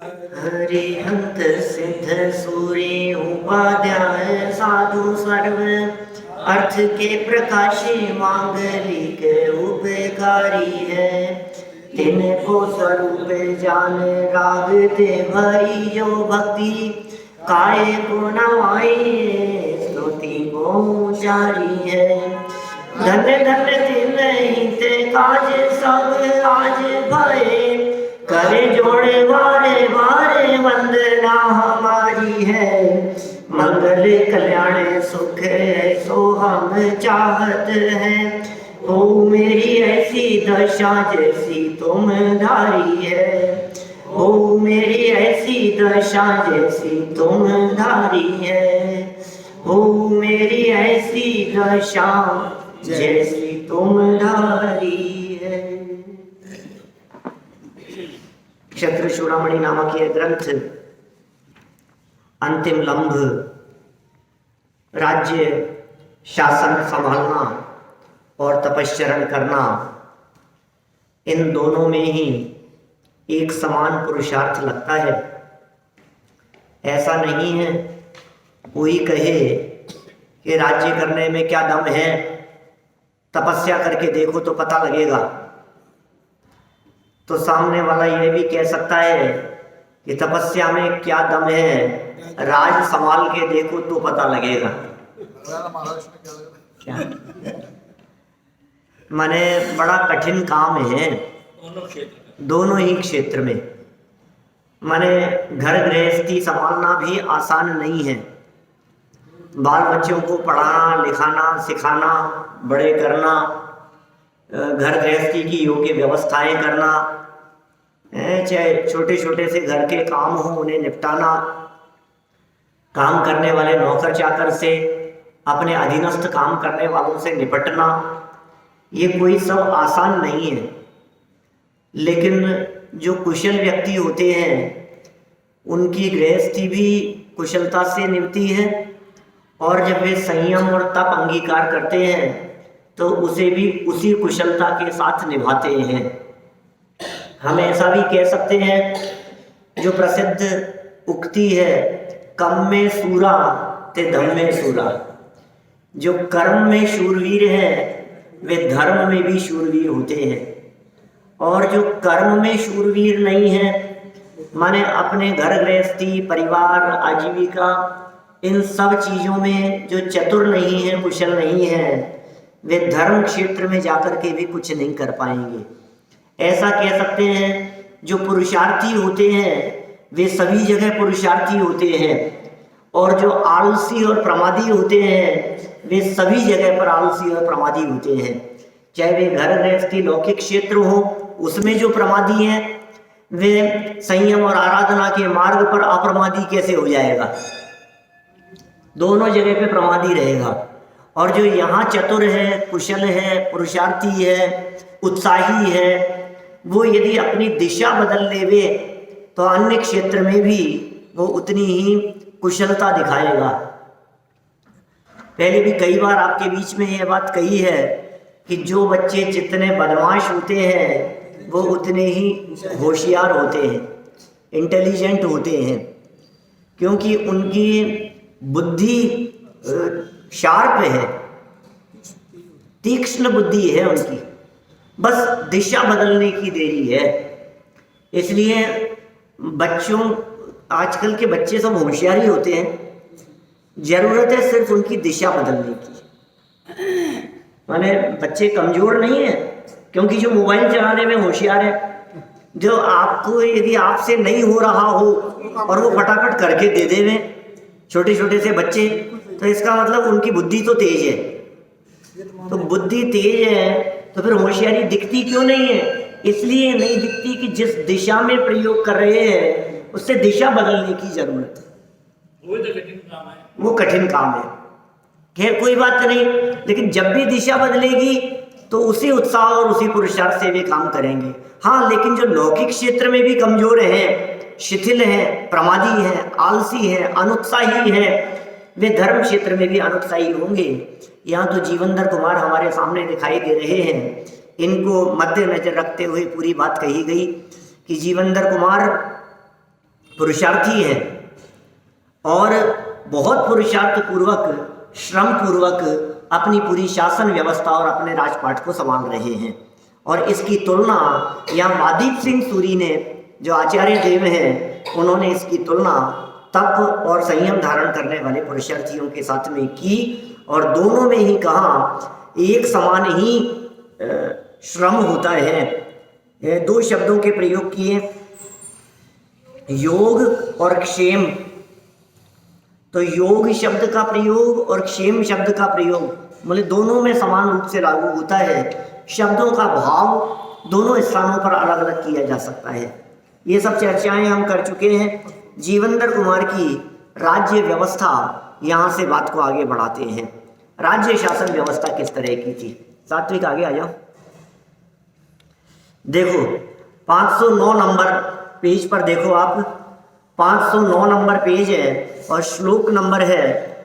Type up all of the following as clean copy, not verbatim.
हरिहंत सिद्ध सूर्य उपाध्याय साधु सर्व अर्थ के प्रकाशी मांगलिक उपकारी है। तिनको स्वरूप जान राग ते भई जो भक्ति काय को नवाई स्तुति को जारी है। धन धन दिन हिते काज सब आज भये करे जोड़े वारे वारे वंदना हमारी है। मंगल कल्याण सुख सो हम चाहत हैं। ओ मेरी ऐसी दशा जैसी तुम धारी है। ओ मेरी ऐसी दशा जैसी तुम धारी है। ओ मेरी ऐसी दशा जैसी तुम धारी है। क्षत्र चूड़ामणि नामक यह ग्रंथ अंतिम लम्भ राज्य शासन संभालना और तपश्चरण करना, इन दोनों में ही एक समान पुरुषार्थ लगता है। ऐसा नहीं है कोई कहे कि राज्य करने में क्या दम है, तपस्या करके देखो तो पता लगेगा। तो सामने वाला यह भी कह सकता है कि तपस्या में क्या दम है, राज संभाल के देखो तो पता लगेगा। क्या माने बड़ा कठिन काम है दोनों ही क्षेत्र में। माने घर गृहस्थी संभालना भी आसान नहीं है। बाल बच्चों को पढ़ाना लिखाना सिखाना, बड़े करना, घर गृहस्थी की योग्य व्यवस्थाएं करना, चाहे छोटे छोटे से घर के काम हो उन्हें निपटाना, काम करने वाले नौकर चाकर से, अपने अधीनस्थ काम करने वालों से निपटना, ये कोई सब आसान नहीं है। लेकिन जो कुशल व्यक्ति होते हैं उनकी गृहस्थी भी कुशलता से निभती है, और जब वे संयम और तप अंगीकार करते हैं तो उसे भी उसी कुशलता के साथ निभाते हैं। हम ऐसा भी कह सकते हैं जो प्रसिद्ध उक्ति है, कम में सूरा ते धम में सूरा। जो कर्म में शूरवीर है वे धर्म में भी शूरवीर होते हैं, और जो कर्म में शूरवीर नहीं है, माने अपने घर गृहस्थी परिवार आजीविका इन सब चीज़ों में जो चतुर नहीं है, कुशल नहीं है, वे धर्म क्षेत्र में जाकर के भी कुछ नहीं कर पाएंगे। ऐसा कह सकते हैं जो पुरुषार्थी होते हैं वे सभी जगह पुरुषार्थी होते हैं, और जो आलसी और प्रमादी होते हैं वे सभी जगह पर आलसी और प्रमादी होते हैं। चाहे वे घर गृहस्थी लौकिक क्षेत्र हो उसमें जो प्रमादी हैं वे संयम और आराधना के मार्ग पर अप्रमादी कैसे हो जाएगा? दोनों जगह पे प्रमादी रहेगा। और जो यहाँ चतुर है, कुशल है, पुरुषार्थी है, उत्साही है, वो यदि अपनी दिशा बदल लेवे तो अन्य क्षेत्र में भी वो उतनी ही कुशलता दिखाएगा। पहले भी कई बार आपके बीच में यह बात कही है कि जो बच्चे जितने बदमाश होते हैं वो उतने ही होशियार होते हैं, इंटेलिजेंट होते हैं, क्योंकि उनकी बुद्धि शार्प है, तीक्ष्ण बुद्धि है उनकी, बस दिशा बदलने की देरी है। इसलिए बच्चों, आजकल के बच्चे सब होशियार ही होते हैं, जरूरत है सिर्फ उनकी दिशा बदलने की। माने बच्चे कमजोर नहीं है, क्योंकि जो मोबाइल चलाने में होशियार है, जो आपको यदि आपसे नहीं हो रहा हो और वो फटाफट करके दे देवे छोटे छोटे से बच्चे, तो इसका मतलब उनकी बुद्धि तो तेज है। तो बुद्धि तेज है तो फिर होशियारी दिखती क्यों नहीं है? इसलिए नहीं दिखती कि जिस दिशा में प्रयोग कर रहे हैं उससे दिशा बदलने की जरूरत है। वो कठिन काम है। खैर कोई बात नहीं, लेकिन जब भी दिशा बदलेगी तो उसी उत्साह और उसी पुरुषार्थ से वे काम करेंगे। हाँ, लेकिन जो लौकिक क्षेत्र में भी कमजोर हैं, शिथिल हैं, प्रमादी हैं, आलसी हैं, अनुत्साही हैं, वे धर्म क्षेत्र में भी अनुत्साही होंगे। यहाँ तो जीवनधर कुमार हमारे सामने दिखाई दे रहे हैं। इनको मद्देनजर रखते हुए पूरी बात कही गई कि जीवनधर कुमार पुरुषार्थी है और बहुत पुरुषार्थ पूर्वक, श्रम पूर्वक अपनी पूरी शासन व्यवस्था और अपने राजपाट को संभाल रहे हैं। और इसकी तुलना यहाँ महादीप सिंह सूरी ने, जो आचार्य देव हैं, उन्होंने इसकी तुलना तप और संयम धारण करने वाले पुरुषार्थियों के साथ में की और दोनों में ही कहा एक समान ही श्रम होता है। दो शब्दों के प्रयोग किए, योग और क्षेम। तो योग शब्द का प्रयोग और क्षेम शब्द का प्रयोग मतलब दोनों में समान रूप से लागू होता है। शब्दों का भाव दोनों स्थानों पर अलग अलग किया जा सकता है। ये सब चर्चाएं हम कर चुके हैं। जीवेंद्र कुमार की राज्य व्यवस्था, यहाँ से बात को आगे बढ़ाते हैं। राज्य शासन व्यवस्था किस तरह की थी? सात्विक आगे आ जाओ। देखो 509 नंबर पेज पर देखो आप, 509 नंबर पेज है और श्लोक नंबर है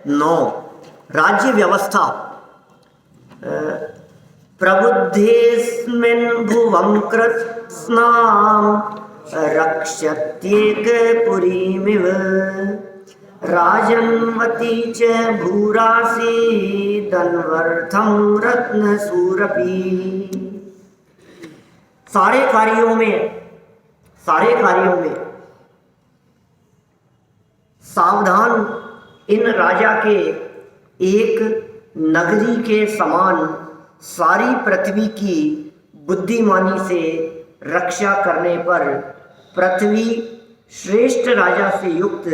9। राज्य व्यवस्था। प्रबुद्धेस्मिन् भुवं कृत्स्नां रक्षत्येक पुरीमिव राजन्वती च भूरासी दन्वर्थं रत्नसूरपि। सारे कार्यों में सावधान इन राजा के एक नगरी के समान सारी पृथ्वी की बुद्धिमानी से रक्षा करने पर पृथ्वी श्रेष्ठ राजा से युक्त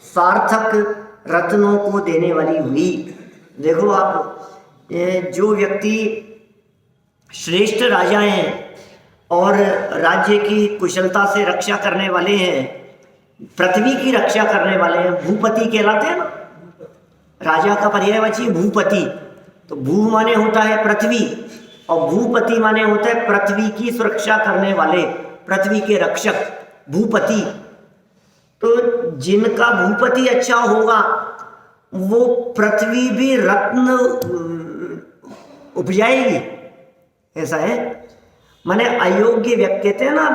सार्थक रत्नों को देने वाली हुई। देखो आप, जो व्यक्ति श्रेष्ठ राजा हैं और राज्य की कुशलता से रक्षा करने वाले हैं, पृथ्वी की रक्षा करने वाले हैं, भूपति कहलाते हैं ना। राजा का पर्यायवाची भूपति। तो भू माने होता है पृथ्वी और भूपति माने होता है पृथ्वी की सुरक्षा करने वाले, पृथ्वी के रक्षक, भूपति। तो जिनका भूपति अच्छा होगा वो पृथ्वी भी रत्न उपजाएगी, ऐसा है। माने अयोग्य व्यक्ति, कहते हैं ना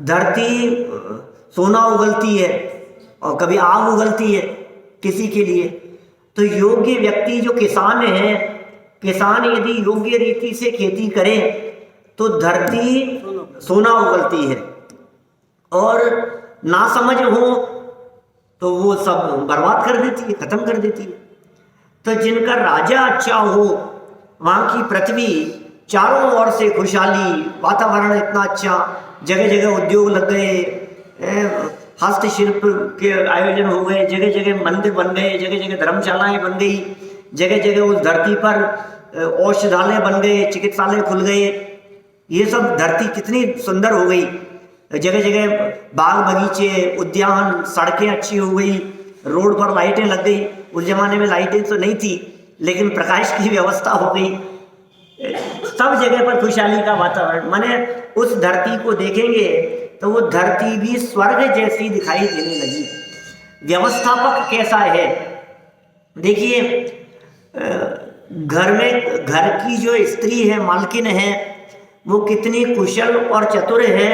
धरती सोना उगलती है और कभी आग उगलती है किसी के लिए। तो योग्य व्यक्ति जो किसान है, किसान यदि योग्य रीति से खेती करे तो धरती सोना उगलती है, और ना समझ हो तो वो सब बर्बाद कर देती है, खत्म कर देती है। तो जिनका राजा अच्छा हो, वहाँ की पृथ्वी चारों ओर से खुशहाली, वातावरण इतना अच्छा, जगह जगह उद्योग लग गए, हस्तशिल्प के आयोजन हो गए, जगह जगह मंदिर बन गए, जगह जगह धर्मशालाएं बन गई, जगह जगह उस धरती पर औषधालय बन गए, चिकित्सालय खुल गए। ये सब धरती कितनी सुंदर हो गई, जगह जगह बाग बगीचे, उद्यान, सड़कें अच्छी हो गई, रोड पर लाइटें लग गई। उस जमाने में लाइटें तो नहीं थी लेकिन प्रकाश की व्यवस्था हो गई। सब जगह पर खुशहाली का वातावरण। माने उस धरती को देखेंगे तो वो धरती भी स्वर्ग जैसी दिखाई देने लगी। व्यवस्थापक कैसा है देखिए, घर की जो स्त्री है, मालकिन है, वो कितनी कुशल और चतुर है।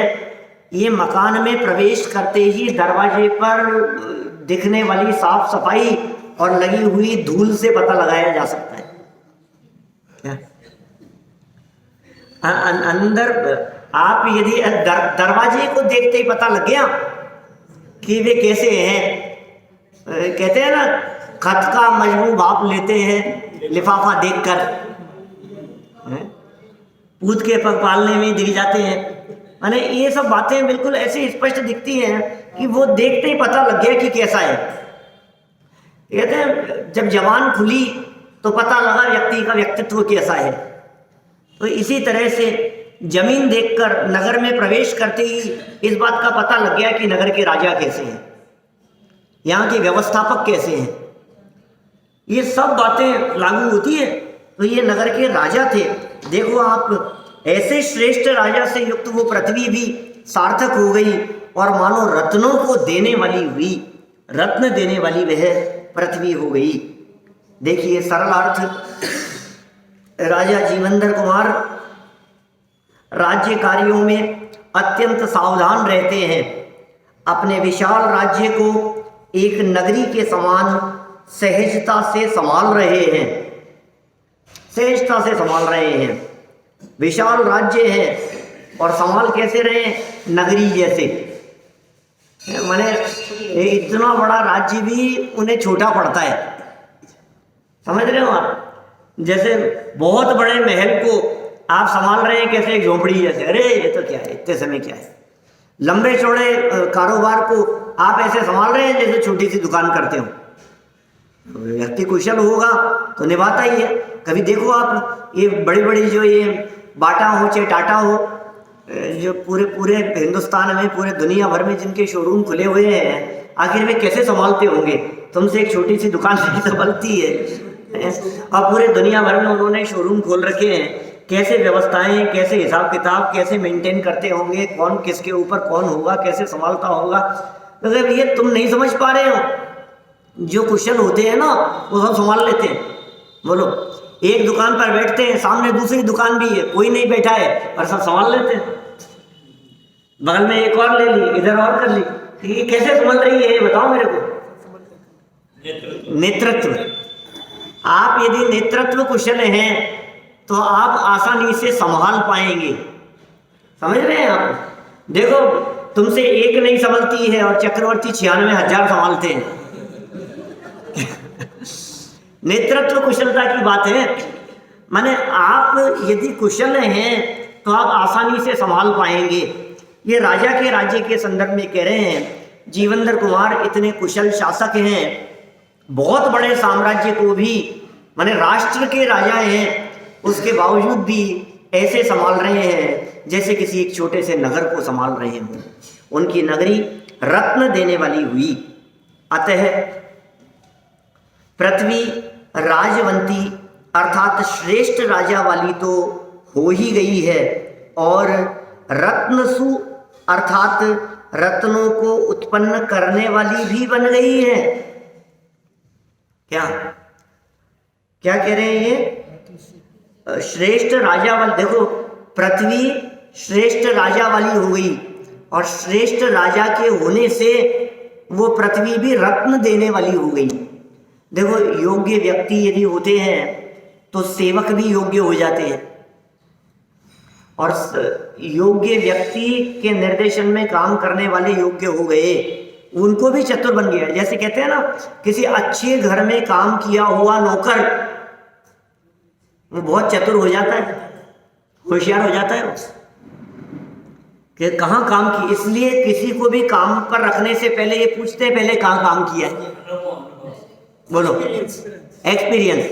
ये मकान में प्रवेश करते ही दरवाजे पर दिखने वाली साफ सफाई और लगी हुई धूल से पता लगाया जा सकता है। क्या अंदर आप यदि दरवाजे को देखते ही पता लग गया कि वे कैसे हैं। कहते हैं ना, खत का मजबूर भाप लेते हैं लिफाफा देखकर, पूत के पग पालने में दिख जाते हैं। माने ये सब बातें बिल्कुल ऐसे स्पष्ट दिखती हैं कि वो देखते ही पता लग गया कि कैसा है। कहते हैं जब जबान खुली तो पता लगा व्यक्ति का व्यक्तित्व कैसा है। तो इसी तरह से जमीन देखकर नगर में प्रवेश करते ही इस बात का पता लग गया कि नगर के राजा कैसे हैं, यहाँ के व्यवस्थापक कैसे हैं। ये सब बातें लागू होती है। तो ये नगर के राजा थे। देखो आप, ऐसे श्रेष्ठ राजा से युक्त वो पृथ्वी भी सार्थक हो गई और मानो रत्नों को देने वाली हुई, रत्न देने वाली वह पृथ्वी हो गई। देखिए सरल अर्थ, राजा जीवेंद्र कुमार राज्य कार्यों में अत्यंत सावधान रहते हैं। अपने विशाल राज्य को एक नगरी के समान सहजता से संभाल रहे हैं, सहजता से संभाल रहे हैं। विशाल राज्य है और संभाल कैसे रहे? नगरी जैसे। माने इतना बड़ा राज्य भी उन्हें छोटा पड़ता है, समझ रहे हो आप? जैसे बहुत बड़े महल को आप संभाल रहे हैं कैसे? एक झोंपड़ी जैसे। अरे ये तो क्या है, इतने समय क्या है। लंबे चौड़े कारोबार को आप ऐसे संभाल रहे हैं जैसे छोटी सी दुकान करते हो। व्यक्ति कुशल होगा तो निभाता ही है। कभी देखो आप, ये बड़ी बड़ी जो ये बाटा हो चाहे टाटा हो, जो पूरे पूरे हिंदुस्तान में, पूरे दुनिया भर में जिनके शोरूम खुले हुए हैं, आखिर में कैसे संभालते होंगे? तुमसे एक छोटी सी दुकान नहीं संभलती है। और पूरे दुनिया भर में उन्होंने शोरूम खोल रखे हैं। कैसे व्यवस्थाएं, कैसे हिसाब किताब, कैसे मेंटेन करते होंगे, कौन किसके ऊपर कौन होगा, कैसे संभालता होगा। मतलब ये तुम नहीं समझ पा रहे हो। जो कुशल होते हैं ना वो सब संभाल लेते हैं। बोलो, एक दुकान पर बैठते हैं, सामने दूसरी दुकान भी है, कोई नहीं बैठा है और सब संभाल लेते हैं। बगल में एक और ले ली, इधर और कर ली। ये कैसे संभाल रही है बताओ मेरे को? नेतृत्व। आप यदि नेतृत्व कुशल हैं तो आप आसानी से संभाल पाएंगे। समझ रहे हैं आप? देखो, तुमसे एक नहीं संभलती है और चक्रवर्ती 96,000 संभालते हैं। नेतृत्व कुशलता की बात है। माने आप यदि कुशल हैं तो आप आसानी से संभाल पाएंगे। ये राजा के राज्य के संदर्भ में कह रहे हैं। जीवंदर कुमार इतने कुशल शासक हैं, बहुत बड़े साम्राज्य को भी, माने राष्ट्र के राजा हैं, उसके बावजूद भी ऐसे संभाल रहे हैं जैसे किसी एक छोटे से नगर को संभाल रहे हों। उनकी नगरी रत्न देने वाली हुई। अतः पृथ्वी राजवंती अर्थात श्रेष्ठ राजा वाली तो हो ही गई है और रत्नसु अर्थात रत्नों को उत्पन्न करने वाली भी बन गई है। क्या क्या कह रहे हैं ये? श्रेष्ठ राजा वाली। देखो, पृथ्वी श्रेष्ठ राजा वाली हो गई और श्रेष्ठ राजा के होने से वो पृथ्वी भी रत्न देने वाली हो गई। देखो, योग्य व्यक्ति यदि होते हैं तो सेवक भी योग्य हो जाते हैं और योग्य व्यक्ति के निर्देशन में काम करने वाले योग्य हो गए, उनको भी चतुर बन गया। जैसे कहते हैं ना, किसी अच्छे घर में काम किया हुआ नौकर वो बहुत चतुर हो जाता है, होशियार हो जाता है कि कहाँ काम की। इसलिए किसी को भी काम पर रखने से पहले ये पूछते हैं पहले कहाँ काम किया है। बोलो, एक्सपीरियंस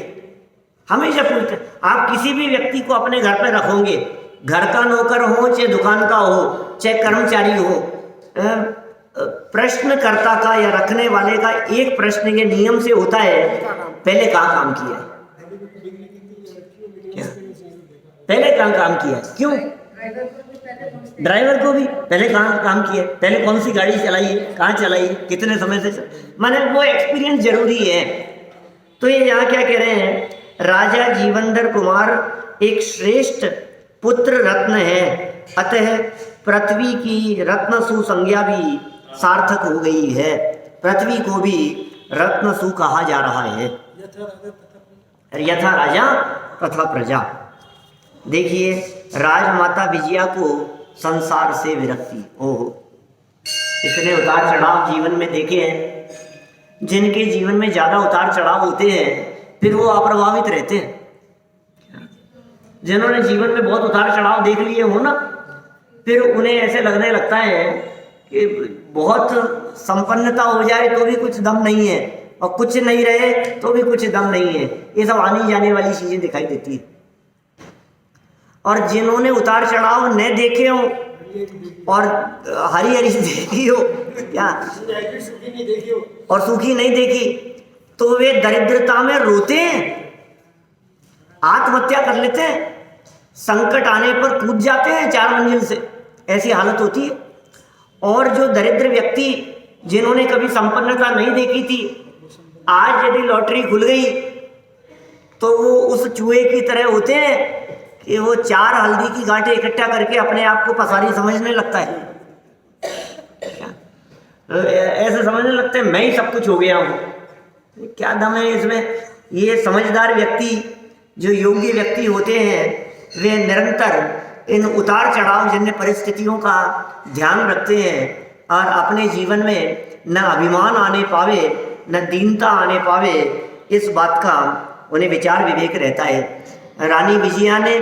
हमेशा पूछते हैं। आप किसी भी व्यक्ति को अपने घर पर रखोगे, घर का नौकर हो चाहे दुकान का हो चाहे कर्मचारी हो, प्रश्नकर्ता का या रखने वाले का एक प्रश्न ये नियम से होता है, पहले कहाँ काम किया है? क्या पहले कहाँ काम किया है? क्यों? ड्राइवर को भी पहले कहाँ काम किया है, पहले कौन सी गाड़ी चलाई है, कहाँ चलाई है, कितने समय से माने वो एक्सपीरियंस जरूरी है। तो ये यहाँ क्या कह रहे हैं? राजा जीवंदर कुमार एक श्रेष्ठ पुत्र रत्न है, अतः पृथ्वी की रत्न सुसंज्ञा भी सार्थक हो गई है। पृथ्वी को भी रत्न सु कहा जा रहा है। यथा राजा तथा प्रजा। देखिए, राजमाता विजया को संसार से विरक्ति। ओहो, इतने उतार चढ़ाव जीवन में देखे हैं। जिनके जीवन में ज्यादा उतार चढ़ाव होते हैं फिर वो अप्रभावित रहते हैं। जिन्होंने जीवन में बहुत उतार चढ़ाव देख लिए हो ना, फिर उन्हें ऐसे लगने लगता है कि बहुत संपन्नता हो जाए तो भी कुछ दम नहीं है और कुछ नहीं रहे तो भी कुछ दम नहीं है। ये सब आनी जाने वाली चीजें दिखाई देती है। और जिन्होंने उतार चढ़ाव न देखे हो और हरी हरी देखी हो क्या और सूखी नहीं देखी, तो वे दरिद्रता में रोते हैं, आत्महत्या कर लेते हैं, संकट आने पर कूद जाते हैं 4 मंजिल से, ऐसी हालत होती है। और जो दरिद्र व्यक्ति जिन्होंने कभी संपन्नता नहीं देखी थी, आज यदि लॉटरी खुल गई तो वो उस चूहे की तरह होते हैं कि वो 4 हल्दी की गांठें इकट्ठा करके अपने आप को पसारी समझने लगता है। ऐसे समझने लगते हैं मैं ही सब कुछ हो गया हूँ। क्या दम है इसमें? ये समझदार व्यक्ति, जो योग्य व्यक्ति होते हैं, वे निरंतर इन उतार चढ़ाव जन्य परिस्थितियों का ध्यान रखते हैं और अपने जीवन में न अभिमान आने पावे न दीनता आने पावे, इस बात का उन्हें विचार विवेक रहता है। रानी विजया ने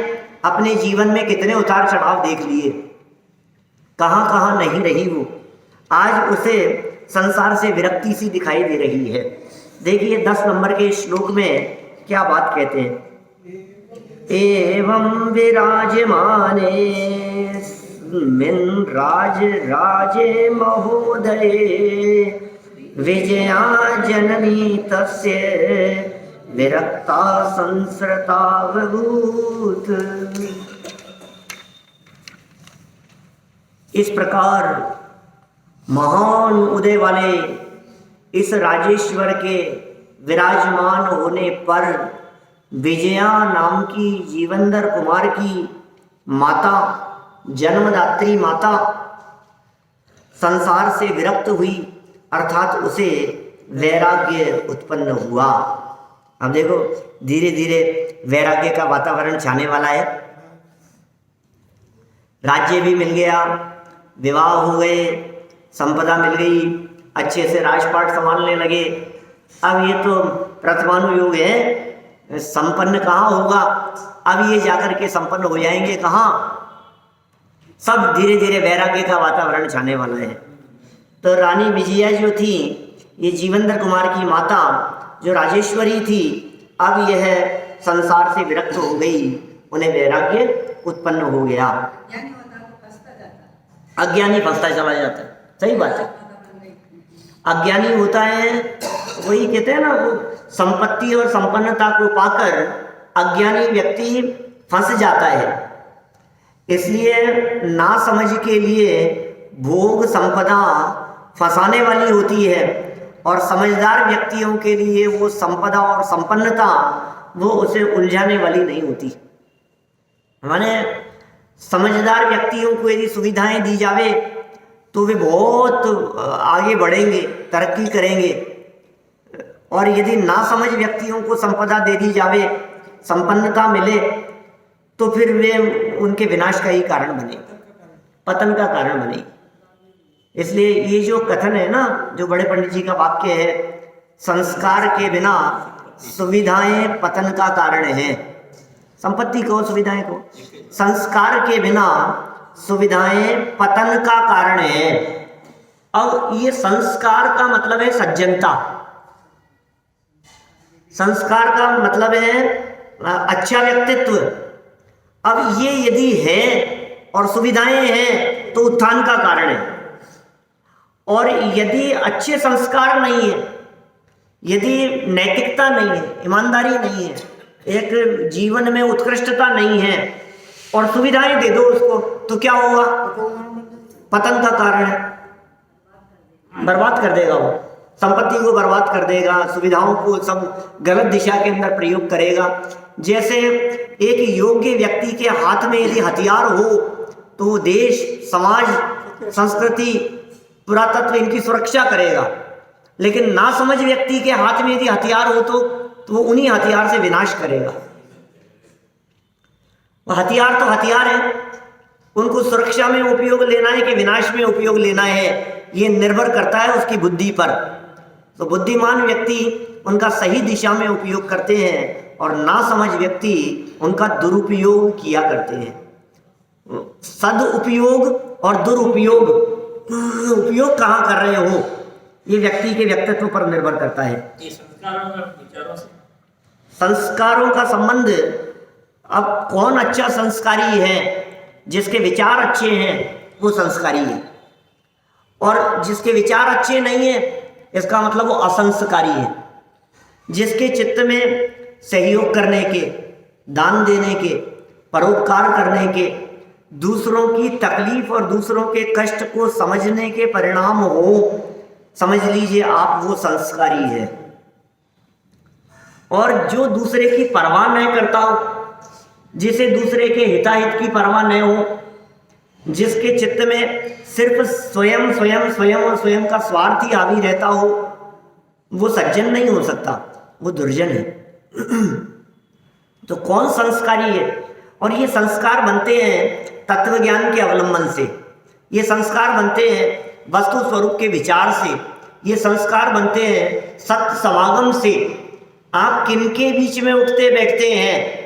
अपने जीवन में कितने उतार चढ़ाव देख लिए, कहाँ कहाँ नहीं रही वो। आज उसे संसार से विरक्ति सी दिखाई दे रही है। देखिए 10 नंबर के श्लोक में क्या बात कहते हैं। एवं विराजमाने मिन राज राजे महोदये विजया जननी तस्य विरक्ता संसृता बभूत। इस प्रकार महान उदय वाले इस राजेश्वर के विराजमान होने पर विजया नाम की जीवंधर कुमार की माता, जन्मदात्री माता संसार से विरक्त हुई, अर्थात उसे वैराग्य उत्पन्न हुआ। अब देखो धीरे धीरे वैराग्य का वातावरण छाने वाला है। राज्य भी मिल गया, विवाह हो गए, संपदा मिल गई, अच्छे से राजपाट संभालने लगे। अब ये तो प्रथमानुयोग है, संपन्न कहाँ होगा? अब ये जाकर के संपन्न हो जाएंगे कहाँ? सब धीरे धीरे वैराग्य का वातावरण छाने वाला है। तो रानी विजया जो थी, ये जीवंधर कुमार की माता जो राजेश्वरी थी, अब यह संसार से विरक्त हो गई, उन्हें वैराग्य उत्पन्न हो गया। अज्ञानी फंसता चला जाता है। सही बात है। अज्ञानी होता है, वही कहते हैं ना, वो संपत्ति और संपन्नता को पाकर अज्ञानी व्यक्ति फंस जाता है। इसलिए ना समझ के लिए भोग संपदा फंसाने वाली होती है, और समझदार व्यक्तियों के लिए वो संपदा और संपन्नता वो उसे उलझाने वाली नहीं होती। माने समझदार व्यक्तियों को यदि सुविधाएं दी जावे तो वे बहुत आगे बढ़ेंगे, तरक्की करेंगे, और यदि ना समझ व्यक्तियों को संपदा दे दी जावे, संपन्नता मिले, तो फिर वे उनके विनाश का ही कारण बने, पतन का कारण बने। इसलिए ये जो कथन है ना, जो बड़े पंडित जी का वाक्य है, संस्कार के बिना सुविधाएं पतन का कारण है। संपत्ति को, सुविधाएं को, संस्कार के बिना सुविधाएं पतन का कारण है। अब ये संस्कार का मतलब है सज्जनता, संस्कार का मतलब है अच्छा व्यक्तित्व। अब ये यदि है और सुविधाएं हैं तो उत्थान का कारण है, और यदि अच्छे संस्कार नहीं है, यदि नैतिकता नहीं है, ईमानदारी नहीं है, एक जीवन में उत्कृष्टता नहीं है, और सुविधाएं दे दो उसको, तो क्या होगा? पतन का कारण है, बर्बाद कर देगा वो, संपत्ति को बर्बाद कर देगा, सुविधाओं को सब गलत दिशा के अंदर प्रयोग करेगा। जैसे एक योग्य व्यक्ति के हाथ में यदि हथियार हो तो वो देश, समाज, संस्कृति, पुरातत्व इनकी सुरक्षा करेगा, लेकिन नासमझ व्यक्ति के हाथ में यदि हथियार हो तो वो उन्हीं हथियार से विनाश करेगा। हथियार तो हथियार है, उनको सुरक्षा में उपयोग लेना है कि विनाश में उपयोग लेना है, ये निर्भर करता है उसकी बुद्धि पर। तो बुद्धिमान व्यक्ति उनका सही दिशा में उपयोग करते हैं, और नासमझ व्यक्ति उनका दुरुपयोग किया करते हैं। सदुपयोग और दुरुपयोग, उपयोग कहाँ कर रहे हो, ये व्यक्ति के व्यक्तित्व पर निर्भर करता है। संस्कारों का संबंध, अब कौन अच्छा संस्कारी है? जिसके विचार अच्छे हैं वो संस्कारी है, और जिसके विचार अच्छे नहीं है इसका मतलब वो असंस्कारी है। जिसके चित्त में सहयोग करने के, दान देने के, परोपकार करने के, दूसरों की तकलीफ और दूसरों के कष्ट को समझने के परिणाम हो, समझ लीजिए आप वो संस्कारी है। और जो दूसरे की परवाह नहीं करता हो, जिसे दूसरे के हिताहित की परवाह नहीं हो, जिसके चित्त में सिर्फ स्वयं स्वयं स्वयं और स्वयं का स्वार्थ ही हावी रहता हो, वो सज्जन नहीं हो सकता, वो दुर्जन है। तो कौन संस्कारी है? और ये संस्कार बनते हैं तत्व ज्ञान के अवलंबन से, ये संस्कार बनते हैं वस्तु स्वरूप के विचार से, ये संस्कार बनते हैं सत्य समागम से। आप किनके बीच में उठते बैठते हैं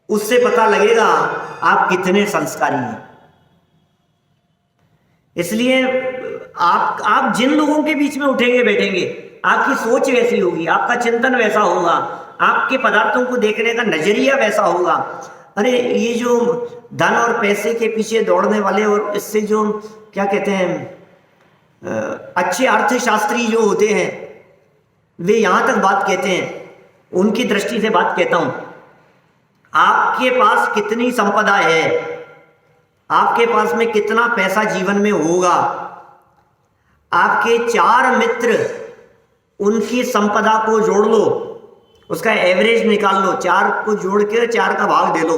उससे पता लगेगा आप कितने संस्कारी हैं। इसलिए आप जिन लोगों के बीच में उठेंगे बैठेंगे, आपकी सोच वैसी होगी, आपका चिंतन वैसा होगा, आपके पदार्थों को देखने का नजरिया वैसा होगा। अरे ये जो धन और पैसे के पीछे दौड़ने वाले और इससे जो क्या कहते हैं अच्छे अर्थशास्त्री जो होते हैं, वे यहाँ तक बात कहते हैं, उनकी दृष्टि से बात कहता हूँ, आपके पास कितनी संपदा है, आपके पास में कितना पैसा जीवन में होगा, आपके 4 मित्र उनकी संपदा को जोड़ लो, उसका एवरेज निकाल लो, 4 को जोड़ के 4 का भाग दे लो,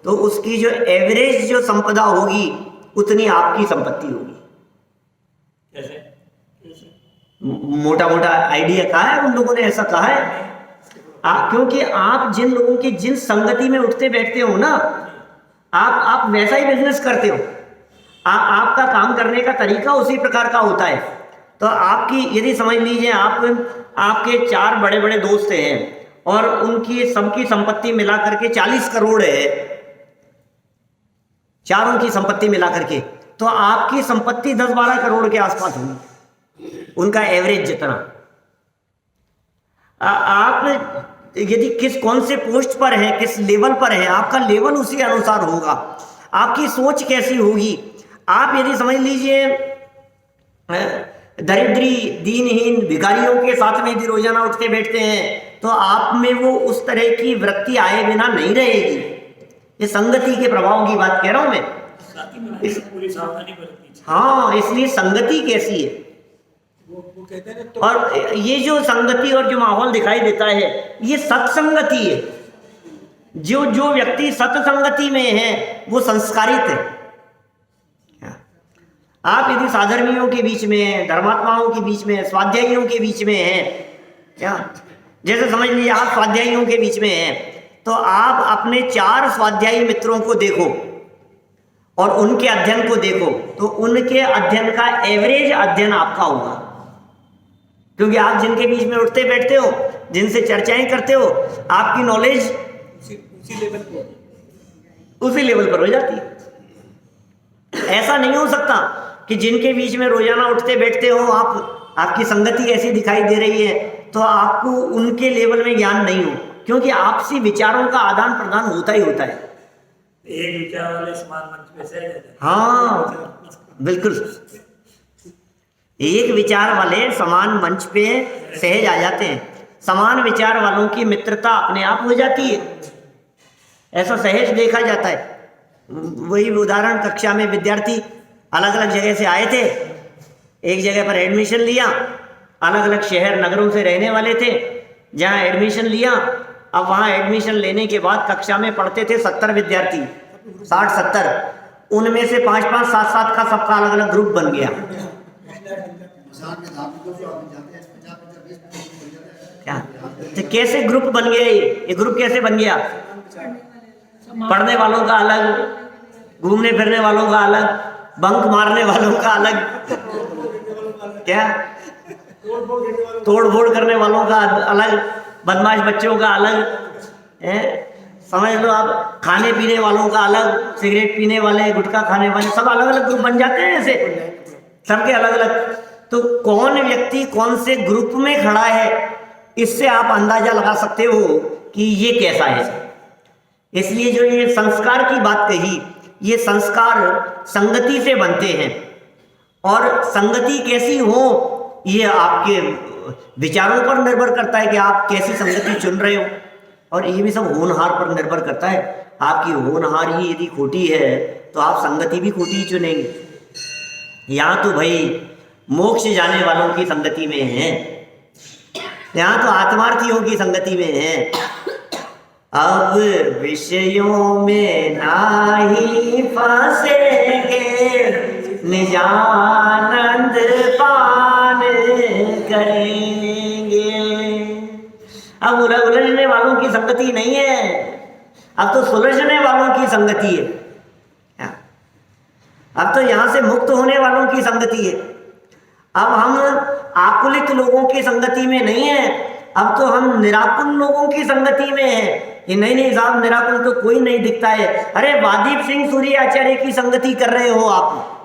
तो उसकी जो एवरेज जो संपदा होगी उतनी आपकी संपत्ति होगी। मोटा मोटा आइडिया कहा है उन लोगों ने, ऐसा कहा है। क्योंकि आप जिन लोगों की जिन संगति में उठते बैठते हो ना, आप वैसा ही बिजनेस करते हो, आपका काम करने का तरीका उसी प्रकार का होता है। तो आपकी यदि समझ लीजिए आपके 4 बड़े बड़े दोस्त हैं और उनकी सबकी संपत्ति मिला करके 40 करोड़ है, चारों की संपत्ति मिला करके, तो आपकी संपत्ति 10-12 करोड़ के आसपास होगी, उनका एवरेज जितना। आप यदि कौन से पोस्ट पर है, किस लेवल पर है, आपका लेवल उसी अनुसार होगा। आपकी सोच कैसी होगी, आप यदि समझ लीजिए दरिद्री दीनहीन भिखारियों के साथ में यदि रोजाना उठते बैठते हैं, तो आप में वो उस तरह की वृत्ति आए बिना नहीं रहेगी। ये संगति के प्रभाव की बात कह रहा हूं मैं। हाँ, इसलिए संगति कैसी है, वो कहते हैं तो, और ये जो संगति और जो माहौल दिखाई देता है ये सत्संगति है। जो व्यक्ति सत्संगति में है वो संस्कारित है। आप यदि साधर्मियों के बीच में हैं, धर्मात्माओं के बीच में, स्वाध्यायियों के बीच में हैं, क्या जैसे समझ लीजिए आप स्वाध्यायियों के बीच में हैं, तो आप अपने 4 स्वाध्यायी मित्रों को देखो और उनके अध्ययन को देखो, तो उनके अध्ययन का एवरेज अध्ययन आपका होगा। क्योंकि आप जिनके बीच में उठते बैठते हो, जिनसे चर्चाएं करते हो, आपकी नॉलेज उसी लेवल पर हो जाती है। ऐसा नहीं हो सकता कि जिनके बीच में रोजाना उठते बैठते हो आपकी संगति ऐसी दिखाई दे रही है तो आपको उनके लेवल में ज्ञान नहीं हो, क्योंकि आपसी विचारों का आदान प्रदान होता ही होता है। एक विचार वाले समान मंच पे से जाते हैं। हाँ बिल्कुल, एक विचार वाले समान मंच पे सहज आ जाते हैं। समान विचार वालों की मित्रता अपने आप हो जाती है, ऐसा सहज देखा जाता है। वही उदाहरण, कक्षा में विद्यार्थी अलग अलग जगह से आए थे, एक जगह पर एडमिशन लिया, अलग अलग शहर नगरों से रहने वाले थे, जहाँ एडमिशन लिया। अब वहाँ एडमिशन लेने के बाद कक्षा में पढ़ते थे 70 विद्यार्थी, 60-70, उनमें से 5-5, 7-7 का सबका अलग अलग ग्रुप बन गया। क्या तो कैसे ग्रुप बन गया? ये ग्रुप कैसे बन गया? पढ़ने वालों का अलग, घूमने फिरने वालों का अलग, बंक मारने वालों का अलग, क्या तोड़ फोड़ करने वालों का अलग, बदमाश बच्चों का अलग है, समझ लो आप, खाने पीने वालों का अलग, सिगरेट पीने वाले, गुटखा खाने वाले, सब अलग अलग ग्रुप बन जाते हैं ऐसे, सबके अलग अलग। तो कौन व्यक्ति कौन से ग्रुप में खड़ा है, इससे आप अंदाजा लगा सकते हो कि ये कैसा है। इसलिए जो ये संस्कार की बात कही, ये संस्कार संगति से बनते हैं, और संगति कैसी हो ये आपके विचारों पर निर्भर करता है कि आप कैसी संगति चुन रहे हो, और ये भी सब होनहार पर निर्भर करता है। आपकी होनहार ही यदि खोटी है तो आप संगति भी खोटी ही चुनेंगे। यहाँ तो भाई मोक्ष जाने वालों की संगति में है, यहाँ तो आत्मार्थियों की संगति में है। अब विषयों में नाही फंसेंगे निजानंद पान करेंगे। अब उलझने वालों की संगति नहीं है, अब तो सुलझने वालों की संगति है। अब तो यहां से मुक्त होने वालों की संगति है। अब हम आकुलित लोगों की संगति में नहीं है, अब तो हम निराकुल लोगों की संगति में है। कि नहीं साहब, निराकुल तो कोई नहीं दिखता है। अरे वादीप सिंह सूर्य आचार्य की संगति कर रहे हो आप।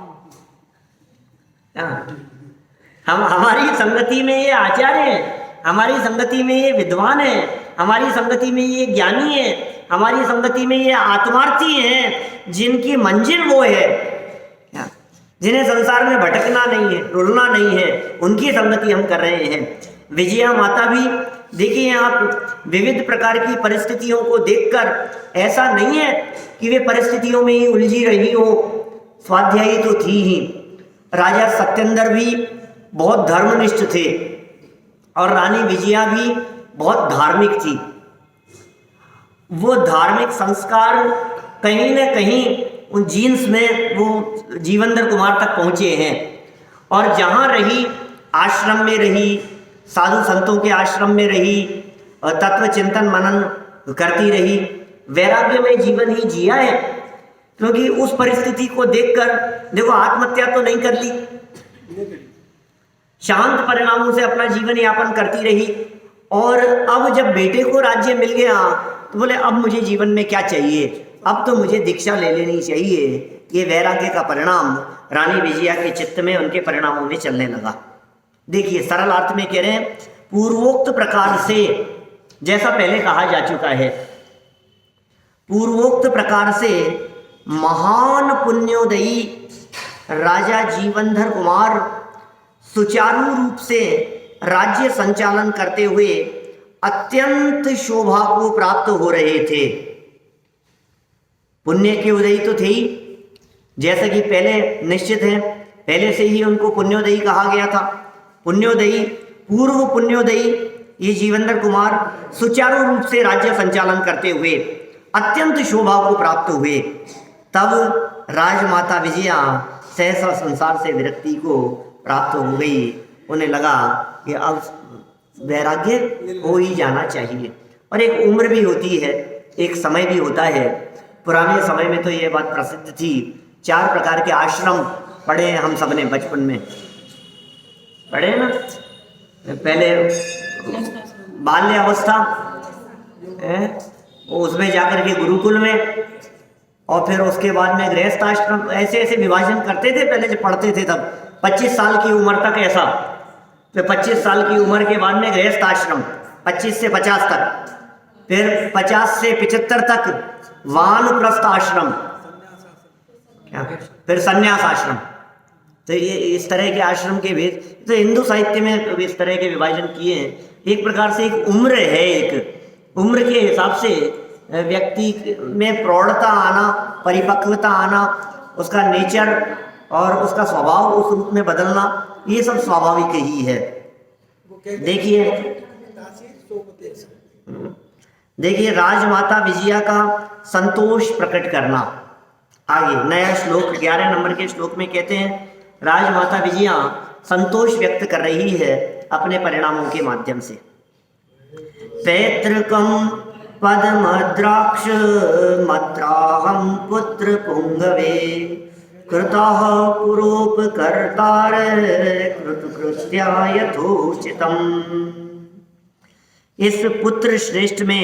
हम हमारी संगति में ये आचार्य है, हमारी संगति में ये विद्वान है, हमारी संगति में ये ज्ञानी है, हमारी संगति में ये आत्मार्थी हैं, जिनकी मंजिल वो है, जिन्हें संसार में भटकना नहीं है, रुलना नहीं है, उनकी संगति हम कर रहे हैं। विजया माता भी देखिए, आप विविध प्रकार की परिस्थितियों को देखकर ऐसा नहीं है कि वे परिस्थितियों में ही उलझी रही हो, स्वाध्यायी तो थी ही। राजा सत्येंद्र भी बहुत धर्मनिष्ठ थे और रानी विजया भी बहुत धार्मिक थी। वो धार्मिक संस्कार कहीं न कहीं उन जीन्स में वो जीवंदर कुमार तक पहुंचे हैं। और जहाँ रही, आश्रम में रही, साधु संतों के आश्रम में रही, तत्व चिंतन मनन करती रही, वैराग्यमय जीवन ही जिया है। क्योंकि उस परिस्थिति को देखकर देखो, आत्महत्या तो नहीं कर ली, शांत परिणामों से अपना जीवन यापन करती रही। और अब जब बेटे को राज्य मिल गया तो बोले अब मुझे जीवन में क्या चाहिए, अब तो मुझे दीक्षा ले लेनी चाहिए। ये वैराग्य का परिणाम रानी विजया के चित्त में, उनके परिणामों में चलने लगा। देखिए, सरल अर्थ में कह रहे हैं, पूर्वोक्त प्रकार से, जैसा पहले कहा जा चुका है, पूर्वोक्त प्रकार से महान पुण्योदयी राजा जीवंधर कुमार सुचारू रूप से राज्य संचालन करते हुए अत्यंत शोभा को प्राप्त हो रहे थे। पुण्य के उदयी तो थे ही, जैसा कि पहले निश्चित है, पहले से ही उनको पुण्योदयी कहा गया था। पुण्योदयी, पूर्व पुण्योदयी ये जीवंधर कुमार सुचारू रूप से राज्य संचालन करते हुए अत्यंत शोभा को प्राप्त हुए। तब राजमाता विजया सहसा संसार से विरक्ति को प्राप्त हो गई। उन्हें लगा कि अब वैराग्य हो ही जाना चाहिए। और एक उम्र भी होती है, एक समय भी होता है। पुराने समय में तो ये बात प्रसिद्ध थी, 4 प्रकार के आश्रम पढ़े हैं हम सबने, बचपन में पढ़े ना। पहले बाल्य अवस्था, उसमें जाकर के गुरुकुल में, और फिर उसके बाद में गृहस्थ आश्रम, ऐसे ऐसे विभाजन करते थे पहले जब पढ़ते थे तब। 25 साल की उम्र तक ऐसा, फिर 25 साल की उम्र के बाद में गृहस्थ आश्रम, 25 से 50 तक, फिर 50 से 75 तक वानप्रस्थ आश्रम, फिर संन्यास आश्रम। तो ये इस तरह के आश्रम के भेद तो हिंदू साहित्य में इस तरह के विभाजन किए हैं। एक प्रकार से एक उम्र है, एक उम्र के हिसाब से व्यक्ति में प्रौढ़ता आना, परिपक्वता आना, उसका नेचर और उसका स्वभाव उस रूप में बदलना, ये सब स्वाभाविक ही है। देखिए राजमाता विजया का संतोष प्रकट करना। आगे नया श्लोक 11 नंबर के श्लोक में कहते हैं, राजमाता विजया संतोष व्यक्त कर रही है अपने परिणामों के माध्यम से। पैतृकम पद्मद्राक्ष मत्राहम पुत्र पुंगवे कृतः पुरोपकर्तार कृतकृत्या यथोचितम। इस पुत्र श्रेष्ठ में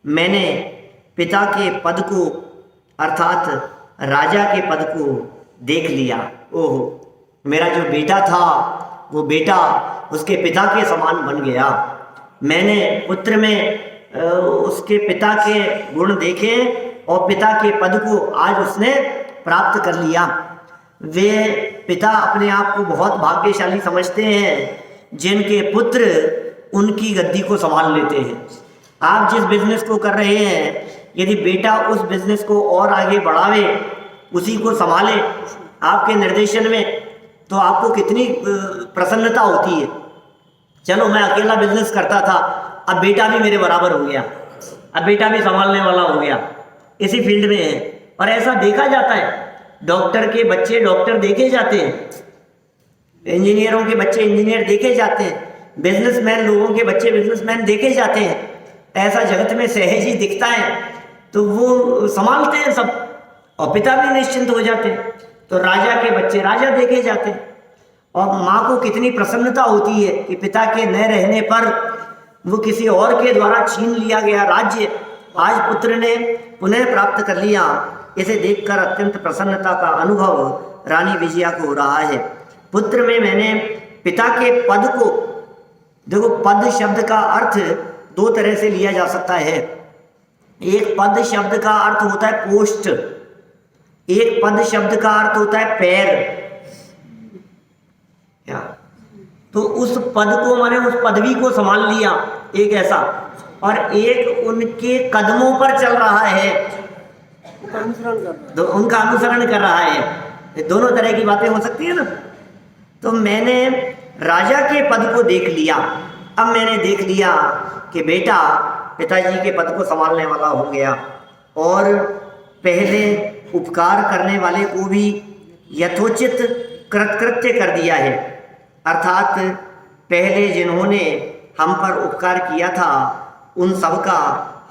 मैंने पिता के पद को, अर्थात राजा के पद को देख लिया। ओहो, मेरा जो बेटा था वो बेटा उसके पिता के समान बन गया। मैंने पुत्र में उसके पिता के गुण देखे और पिता के पद को आज उसने प्राप्त कर लिया। वे पिता अपने आप को बहुत भाग्यशाली समझते हैं जिनके पुत्र उनकी गद्दी को संभाल लेते हैं। आप जिस बिजनेस को कर रहे हैं, यदि बेटा उस बिजनेस को और आगे बढ़ावे, उसी को संभाले आपके निर्देशन में, तो आपको कितनी प्रसन्नता होती है। चलो मैं अकेला बिजनेस करता था, अब बेटा भी मेरे बराबर हो गया, अब बेटा भी संभालने वाला हो गया, इसी फील्ड में है। और ऐसा देखा जाता है डॉक्टर के बच्चे डॉक्टर देखे जाते हैं, इंजीनियरों के बच्चे इंजीनियर देखे जाते हैं, बिजनेसमैन लोगों के बच्चे बिजनेसमैन देखे जाते हैं। ऐसा जगत में सहज ही दिखता है, तो वो संभालते हैं सब, और पिता भी निश्चिंत हो जाते हैं। तो राजा के बच्चे राजा देखे जाते हैं, और माँ को कितनी प्रसन्नता होती है कि पिता के न रहने पर वो किसी और के द्वारा छीन लिया गया राज्य आज पुत्र ने पुनः प्राप्त कर लिया। इसे देखकर अत्यंत प्रसन्नता का अनुभव रानी विजया को हो रहा है। पुत्र में मैंने पिता के पद को, देखो पद शब्द का अर्थ दो तरह से लिया जा सकता है। एक पद शब्द का अर्थ होता है पोस्ट, एक पद शब्द का अर्थ होता है पैर। क्या? तो उस पद को माने उस पदवी को संभाल लिया एक ऐसा, और एक उनके कदमों पर चल रहा है, तो उनका अनुसरण कर रहा है। दोनों तरह की बातें हो सकती है ना। तो मैंने राजा के पद को देख लिया। अब मैंने देख लिया कि बेटा पिताजी के पद को संभालने वाला हो गया, और पहले उपकार करने वाले को भी यथोचित कृतकृत्य कर दिया है। अर्थात पहले जिन्होंने हम पर उपकार किया था उन सब का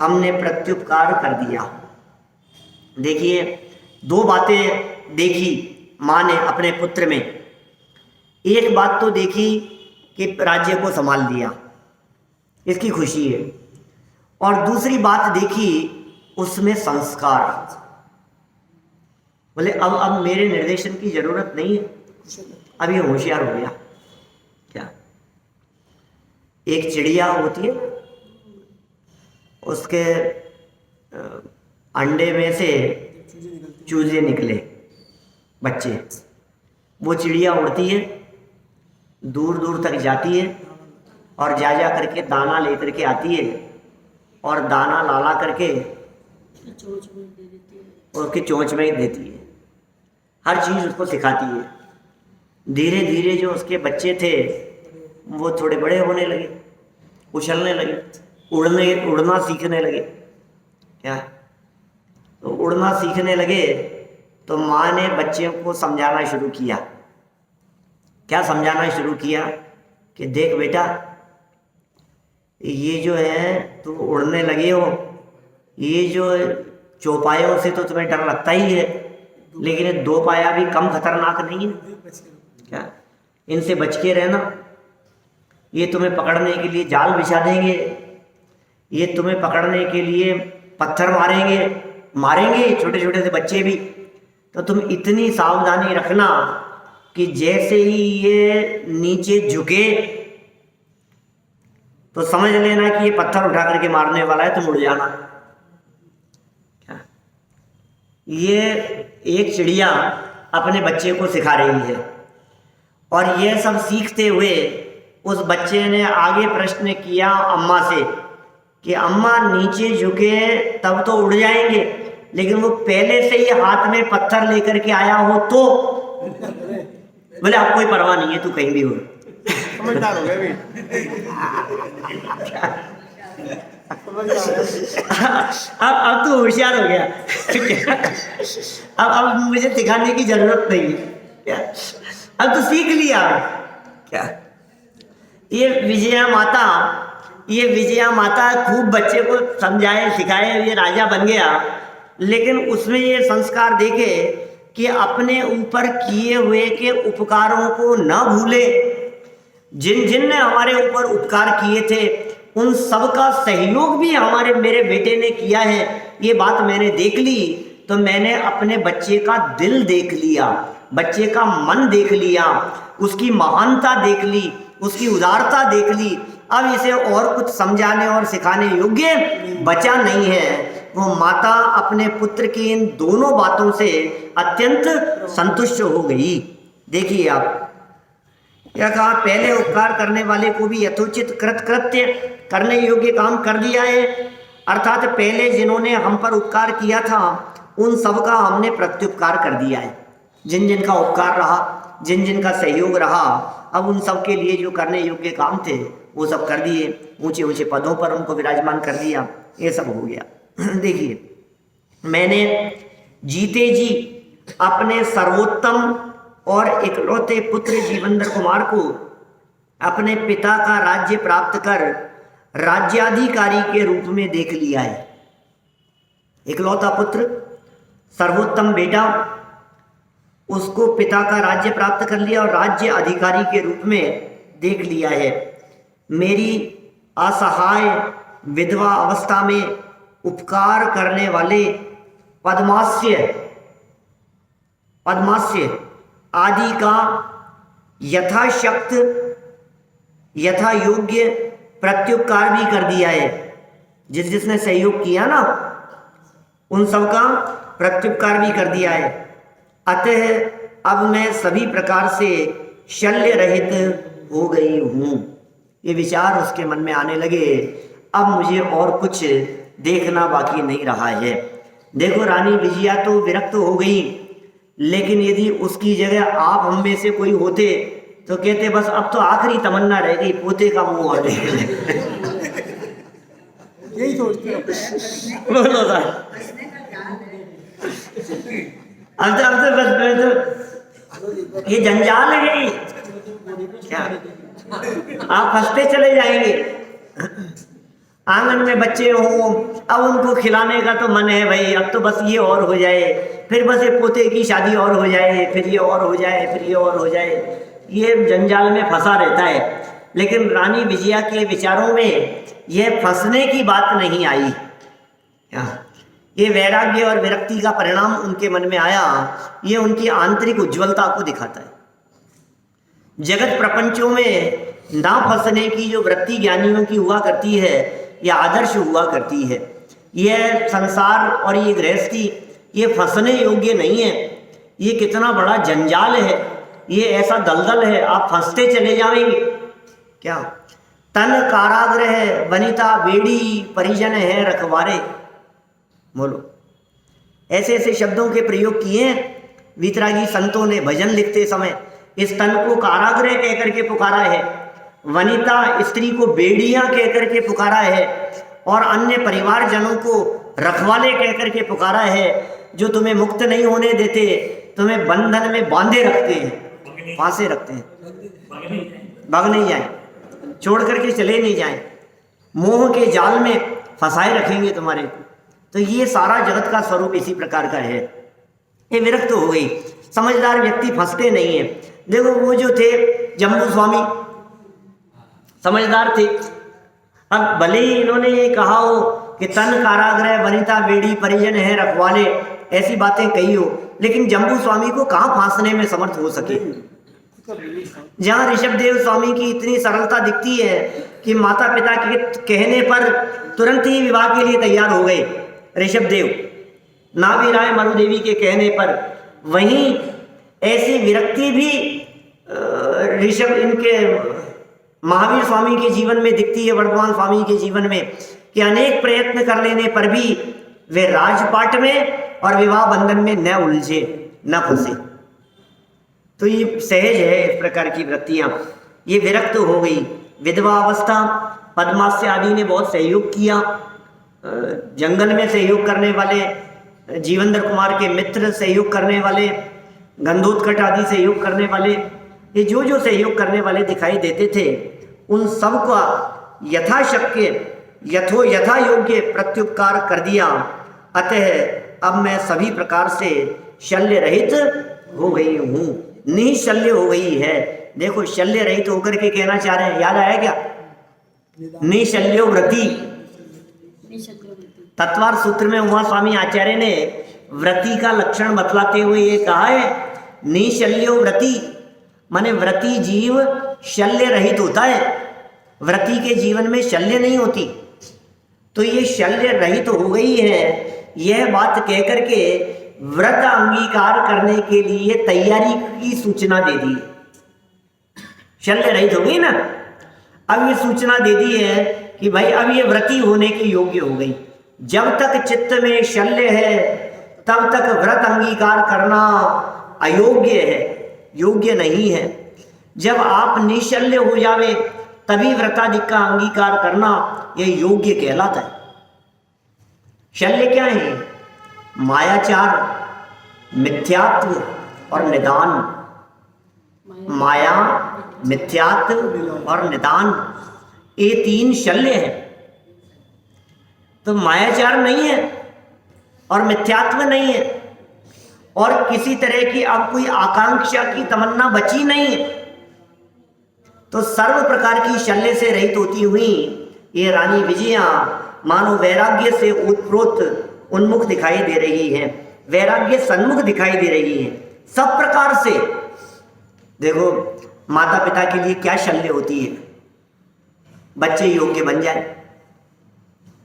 हमने प्रत्युपकार कर दिया। देखिए, दो बातें देखी माँ ने अपने पुत्र में। एक बात तो देखी कि राज्य को संभाल लिया, इसकी खुशी है, और दूसरी बात देखी उसमें संस्कार। बोले अब मेरे निर्देशन की जरूरत नहीं है, अब ये होशियार हो गया। क्या? एक चिड़िया होती है, उसके अंडे में से चूजे निकले बच्चे, वो चिड़िया उड़ती है, दूर दूर तक जाती है, और जा जा करके दाना लेकर के आती है, और दाना ला करके उसकी चोंच में ही देती है। हर चीज़ उसको सिखाती है। धीरे धीरे जो उसके बच्चे थे वो थोड़े बड़े होने लगे, उछलने लगे, उड़ना सीखने लगे। क्या? तो उड़ना सीखने लगे तो माँ ने बच्चों को समझाना शुरू किया। क्या समझाना शुरू किया? कि देख बेटा, ये जो है तुम उड़ने लगे हो, ये जो चौपायों से तो तुम्हें डर लगता ही है, लेकिन ये दो पाया भी कम खतरनाक नहीं है। क्या? इनसे बच के रहना। ये तुम्हें पकड़ने के लिए जाल बिछा देंगे, ये तुम्हें पकड़ने के लिए पत्थर मारेंगे छोटे छोटे से बच्चे भी। तो तुम इतनी सावधानी रखना कि जैसे ही ये नीचे झुके तो समझ लेना कि ये पत्थर उठा करके मारने वाला है, तुम उड़ जाना। क्या? ये एक चिड़िया अपने बच्चे को सिखा रही है, और ये सब सीखते हुए उस बच्चे ने आगे प्रश्न किया अम्मा से कि अम्मा नीचे झुके तब तो उड़ जाएंगे, लेकिन वो पहले से ही हाथ में पत्थर लेकर के आया हो तो? बोले अब कोई परवाह नहीं है, तू कहीं भी हो। समझदार हो गए भी। अब तो होशियार हो गया। अब मुझे सिखाने की जरूरत नहीं है, अब तो सीख लिया। क्या? ये विजया माता खूब बच्चे को समझाए सिखाए, ये राजा बन गया, लेकिन उसमें ये संस्कार देखे कि अपने ऊपर किए हुए के उपकारों को न भूले। जिन ने हमारे ऊपर उपकार किए थे उन सब का सहयोग भी मेरे बेटे ने किया है। ये बात मैंने देख ली तो मैंने अपने बच्चे का दिल देख लिया, बच्चे का मन देख लिया, उसकी महानता देख ली, उसकी उदारता देख ली। अब इसे और कुछ समझाने और सिखाने योग्य बचा नहीं है। वो माता अपने पुत्र की इन दोनों बातों से अत्यंत संतुष्ट हो गई। देखिए आप क्या कहा, पहले उपकार करने वाले को भी यथोचित कृत्य करने योग्य काम कर दिया है। अर्थात पहले जिन्होंने हम पर उपकार किया था उन सब का हमने प्रत्युपकार कर दिया है। जिन जिन का उपकार रहा, जिन जिन का सहयोग रहा, अब उन सब के लिए जो करने योग्य काम थे वो सब कर दिए, ऊंचे ऊंचे पदों पर उनको विराजमान कर दिया, ये सब हो गया। देखिए, मैंने जीते जी अपने सर्वोत्तम और इकलौते पुत्र जीवेंद्र कुमार को अपने पिता का राज्य प्राप्त कर राज्याधिकारी के रूप में देख लिया है। इकलौता पुत्र, सर्वोत्तम बेटा, उसको पिता का राज्य प्राप्त कर लिया और राज्य अधिकारी के रूप में देख लिया है। मेरी असहाय विधवा अवस्था में उपकार करने वाले पद्मास्य आदि का यथाशक्त यथा योग्य प्रत्युपकार भी कर दिया है। जिसने सहयोग किया ना, उन सब का प्रत्युपकार भी कर दिया है। अतः अब मैं सभी प्रकार से शल्य रहित हो गई हूँ। ये विचार उसके मन में आने लगे, अब मुझे और कुछ देखना बाकी नहीं रहा है। देखो, रानी विजया तो विरक्त हो गई, लेकिन यदि उसकी जगह आप हम में से कोई होते तो कहते बस अब तो आखिरी तमन्ना रह गई, पोते का मुंह और देख ले। यही सोचते हो। बोलो सर, अब तो बस ये जंजाल है क्या? आप फंसते चले जाएंगे। आंगन में बच्चे हों, अब उनको खिलाने का तो मन है भाई, अब तो बस ये और हो जाए, फिर बस ये पोते की शादी और हो जाए, फिर ये और हो जाए, फिर ये और हो जाए। ये जंजाल में फंसा रहता है। लेकिन रानी विजया के विचारों में यह फंसने की बात नहीं आई। ये वैराग्य और विरक्ति का परिणाम उनके मन में आया। ये उनकी आंतरिक उज्ज्वलता को दिखाता है। जगत प्रपंचों में ना फंसने की जो वृत्ति ज्ञानियों की हुआ करती है, यह आदर्श हुआ करती है। यह संसार और ये गृहस्थी ये फंसने योग्य नहीं है। ये कितना बड़ा जंजाल है, ये ऐसा दलदल है, आप फंसते चले जाएंगे। क्या तन कारागृह वनिता बेड़ी परिजन है रखवारे। बोलो, ऐसे ऐसे शब्दों के प्रयोग किए वीतरागी संतों ने भजन लिखते समय। इस तन को कारागृह कहकर के पुकारा है, वनिता स्त्री को बेड़ियां कहकर के पुकारा है, और अन्य परिवारजनों को रखवाले कहकर के पुकारा है, जो तुम्हें मुक्त नहीं होने देते, तुम्हें बंधन में बांधे रखते हैं, फांसे रखते हैं, भाग नहीं जाए, छोड़ करके चले नहीं जाए, मोह के जाल में फंसाए रखेंगे तुम्हारे को। तो ये सारा जगत का स्वरूप इसी प्रकार का है। ये विरक्त हो गई। समझदार व्यक्ति फंसते नहीं है। देखो, वो जो थे जम्बू स्वामी समझदार थे। अब भले ही इन्होंने ये कहा हो कि तन कारागृह वनिता बेड़ी परिजन है रखवाले, ऐसी बातें कही हो, लेकिन जम्बू स्वामी को कहाँ फांसने में समर्थ हो सके। जहाँ ऋषभदेव स्वामी की इतनी सरलता दिखती है कि माता पिता के कहने पर तुरंत ही विवाह के लिए तैयार हो गए ऋषभदेव, नाभी राय मरुदेवी के कहने पर। वहीं ऐसी विरक्ति भी ऋषभ इनके महावीर स्वामी के जीवन में दिखती है, वर्धमान स्वामी के जीवन में, कि अनेक प्रयत्न कर लेने पर भी वे राजपाट में और विवाह बंधन में न उलझे, न फंसे। तो ये सहज है इस प्रकार की वृत्तियां। ये विरक्त हो गई। विधवा अवस्था, पद्मास्य आदि ने बहुत सहयोग किया। जंगल में सहयोग करने वाले, जीवेंद्र कुमार के मित्र सहयोग करने वाले, गंधोत्कट आदि सहयोग करने वाले, ये जो जो सहयोग करने वाले दिखाई देते थे, उन सब का यथाशक्य यथा योग्य प्रत्युपकार कर दिया। अतः अब मैं सभी प्रकार से शल्य रहित हो गई हूँ, निशल्य हो गई है। देखो, शल्य रहित होकर के कहना चाह रहे हैं, याद आया क्या? निशल्यो व्रति। तत्वार सूत्र में उमा स्वामी आचार्य ने व्रति का लक्षण बतलाते हुए ये कहा है, निशल्यो व्रति, माने व्रति जीव शल्य रहित होता है। व्रति के जीवन में शल्य नहीं होती। तो ये शल्य रहित हो गई है, यह बात कहकर के व्रत अंगीकार करने के लिए तैयारी की सूचना दे दी। शल्य रहित हो गई ना, अब ये सूचना दे दी है कि भाई अब ये व्रती होने के योग्य हो गई। जब तक चित्त में शल्य है तब तक व्रत अंगीकार करना अयोग्य है, योग्य नहीं है। जब आप निशल्य हो जावे तभी व्रताधिक का अंगीकार करना यह योग्य कहलाता है। शल्य क्या है? मायाचार, मिथ्यात्व और निदान। माया, मिथ्यात्व और निदान, ये 3 शल्य हैं। तो मायाचार नहीं है और मिथ्यात्व नहीं है और किसी तरह की अब कोई आकांक्षा की तमन्ना बची नहीं है। तो सर्व प्रकार की शल्य से रहित होती हुई ये रानी विजया मानो वैराग्य से उत्प्रोत उन्मुख दिखाई दे रही है, वैराग्य सन्मुख दिखाई दे रही है सब प्रकार से। देखो माता पिता के लिए क्या शल्य होती है, बच्चे योग्य बन जाए।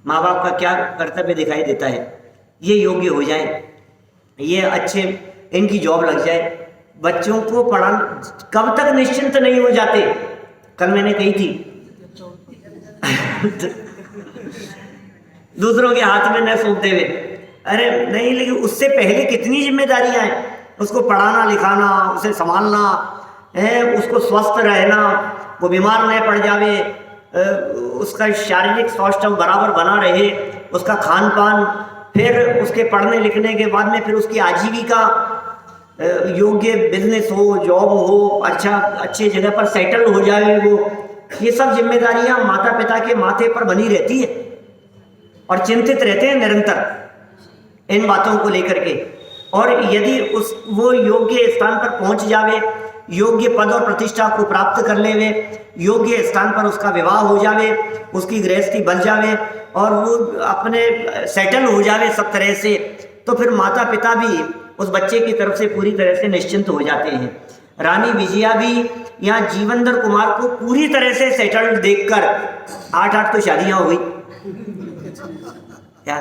माँ बाप का क्या कर्तव्य दिखाई देता है, ये योग्य हो जाए, ये अच्छे इनकी जॉब लग जाए। बच्चों को पढ़ा कब तक निश्चिंत नहीं हो जाते। कल मैंने कही थी दूसरों के हाथ में न सौंपते हुए, अरे नहीं, लेकिन उससे पहले कितनी जिम्मेदारियां हैं। उसको पढ़ाना लिखाना, उसे संभालना है, उसको स्वस्थ रहना, वो बीमार न पड़ जावे, उसका शारीरिक स्वास्थ्य बराबर बना रहे, उसका खान पान, फिर उसके पढ़ने लिखने के बाद में फिर उसकी आजीविका, योग्य बिजनेस हो, जॉब हो, अच्छे जगह पर सेटल हो जाए वो। ये सब जिम्मेदारियां माता पिता के माथे पर बनी रहती है और चिंतित रहते हैं निरंतर इन बातों को लेकर के। और यदि वो योग्य स्थान पर पहुंच जावे, योग्य पद और प्रतिष्ठा को प्राप्त कर लेवे, योग्य स्थान पर उसका विवाह हो जावे, उसकी गृहस्थी बन जावे और वो अपने सेटल हो जावे सब तरह से, तो फिर माता पिता भी उस बच्चे की तरफ से पूरी तरह से निश्चिंत हो जाते हैं। रानी विजया भी यहाँ जीवनधर कुमार को पूरी तरह से सेटल्ड देखकर 8 तो शादियां हो गई, क्या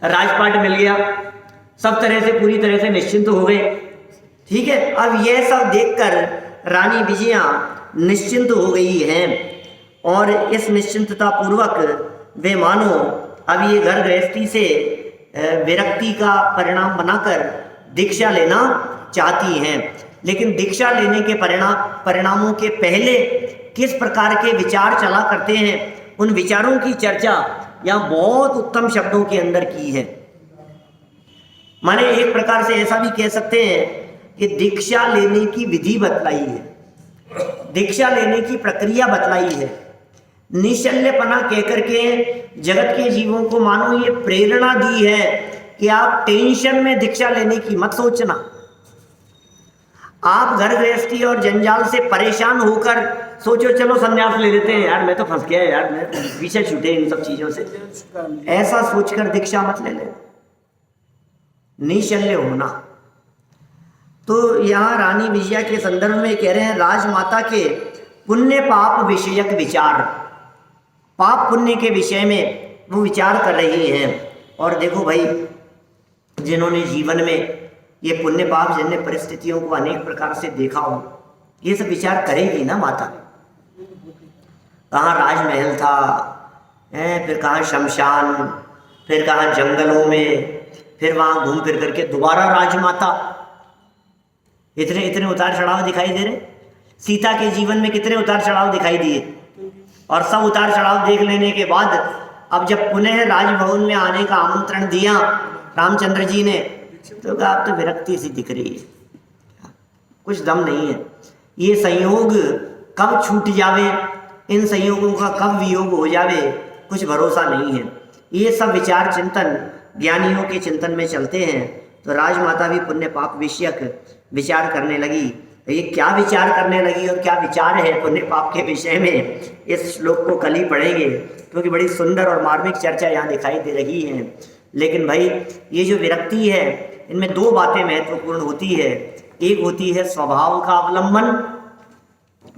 राजपाट मिल गया, सब तरह से पूरी तरह से निश्चिंत हो गए। ठीक है, अब यह सब देखकर रानी विजया निश्चिंत हो गई हैं और इस निश्चिंतता पूर्वक वे मानो अब ये घर गृहस्थी से विरक्ति का परिणाम बनाकर दीक्षा लेना चाहती हैं। लेकिन दीक्षा लेने के परिणामों के पहले किस प्रकार के विचार चला करते हैं, उन विचारों की चर्चा यहाँ बहुत उत्तम शब्दों के अंदर की है। माने एक प्रकार से ऐसा भी कह सकते हैं कि दीक्षा लेने की विधि बतलाई है, दीक्षा लेने की प्रक्रिया बतलाई है। निशल्यपना कहकर के जगत के जीवों को मानो ये प्रेरणा दी है कि आप टेंशन में दीक्षा लेने की मत सोचना। आप घर गृहस्थी और जंजाल से परेशान होकर सोचो चलो संन्यास ले लेते हैं, यार मैं तो फंस गया यार, मैं पीछे छूटे इन सब चीजों से, ऐसा सोचकर दीक्षा मत ले ले। निशल्य होना। तो यहाँ रानी विजया के संदर्भ में कह रहे हैं राजमाता के पुण्य पाप विषयक विचार, पाप पुण्य के विषय में वो विचार कर रही हैं। और देखो भाई, जिन्होंने जीवन में ये पुण्य पाप जन्य परिस्थितियों को अनेक प्रकार से देखा हो, ये सब विचार करेगी ना माता। कहाँ राजमहल था, फिर कहाँ शमशान, फिर कहाँ जंगलों में, फिर वहाँ घूम फिर करके दोबारा राजमाता। इतने इतने उतार चढ़ाव दिखाई दे रहे। सीता के जीवन में कितने उतार चढ़ाव दिखाई दिए, और सब उतार चढ़ाव देख लेने के बाद अब जब पुनः राजभवन में आने का आमंत्रण दिया रामचंद्र जी ने, तो कहा अब तो विरक्ति सी दिख रही है, कुछ दम नहीं है, ये संयोग कब छूट जावे, इन संयोगों का कब वियोग हो जावे, कुछ भरोसा नहीं है। ये सब विचार चिंतन ज्ञानियों के चिंतन में चलते हैं। तो राजमाता भी पुण्य पाप विषयक विचार करने लगी। ये क्या विचार करने लगी और क्या विचार है पुण्य पाप के विषय में, इस श्लोक को कल ही पढ़ेंगे, क्योंकि बड़ी सुंदर और मार्मिक चर्चा यहाँ दिखाई दे रही है। लेकिन भाई ये जो विरक्ति है, इनमें 2 बातें महत्वपूर्ण होती है। एक होती है स्वभाव का अवलंबन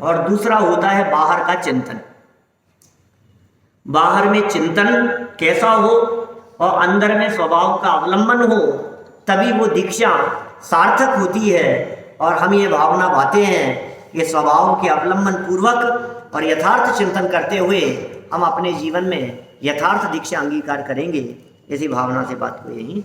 और दूसरा होता है बाहर का चिंतन। बाहर में चिंतन कैसा हो और अंदर में स्वभाव का अवलंबन हो, तभी वो दीक्षा सार्थक होती है। और हम ये भावना बातें हैं कि स्वभाव के अवलंबन पूर्वक और यथार्थ चिंतन करते हुए हम अपने जीवन में यथार्थ दीक्षा अंगीकार करेंगे। इसी भावना से बात को यहीं